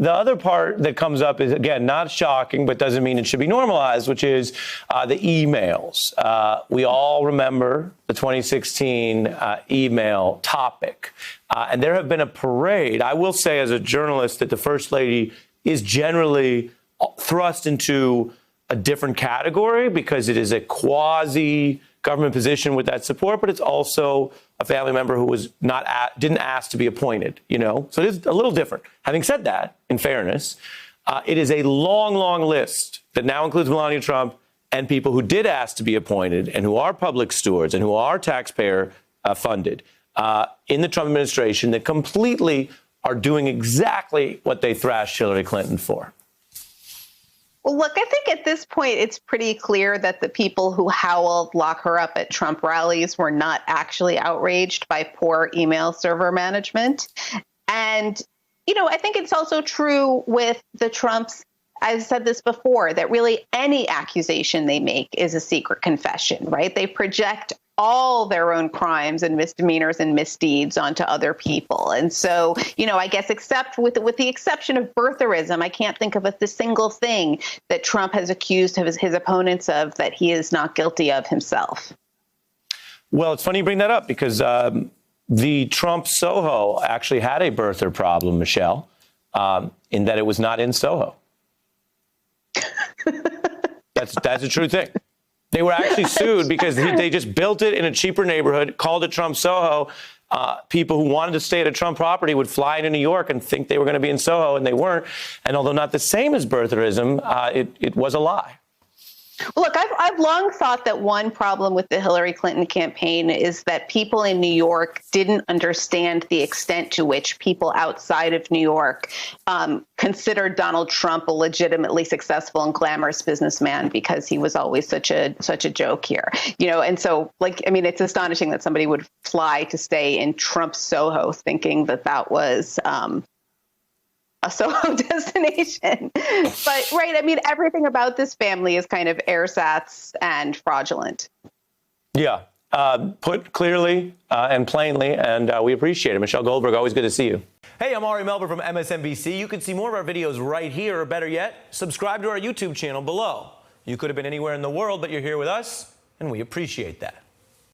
the other part that comes up is, again, not shocking, but doesn't mean it should be normalized, which is the emails. We all remember the 2016 email topic. And there have been a parade. I will say as a journalist that the First Lady is generally thrust into a different category because it is a quasi-government position with that support, but it's also a family member who was didn't ask to be appointed, So it is a little different. Having said that, in fairness, it is a long, long list that now includes Melania Trump and people who did ask to be appointed and who are public stewards and who are taxpayer funded in the Trump administration that completely are doing exactly what they thrashed Hillary Clinton for. Well, look, I think at this point, it's pretty clear that the people who howled "lock her up" at Trump rallies were not actually outraged by poor email server management. And, I think it's also true with the Trumps. I've said this before, that really any accusation they make is a secret confession, right? They project all their own crimes and misdemeanors and misdeeds onto other people. And so, I guess except with the exception of birtherism, I can't think of the single thing that Trump has accused his opponents of that he is not guilty of himself. Well, it's funny you bring that up because the Trump Soho actually had a birther problem, Michelle, in that it was not in Soho. That's a true thing. They were actually sued because they just built it in a cheaper neighborhood, called it Trump Soho. People who wanted to stay at a Trump property would fly into New York and think they were going to be in Soho, and they weren't. And although not the same as birtherism, it was a lie. Well, look, I've long thought that one problem with the Hillary Clinton campaign is that people in New York didn't understand the extent to which people outside of New York considered Donald Trump a legitimately successful and glamorous businessman because he was always such a joke here, And so, it's astonishing that somebody would fly to stay in Trump Soho thinking that was a Soho destination. But, right, everything about this family is kind of ersatz and fraudulent. Yeah, put clearly and plainly, and we appreciate it. Michelle Goldberg, always good to see you. Hey, I'm Ari Melber from MSNBC. You can see more of our videos right here, or better yet, subscribe to our YouTube channel below. You could have been anywhere in the world, but you're here with us, and we appreciate that.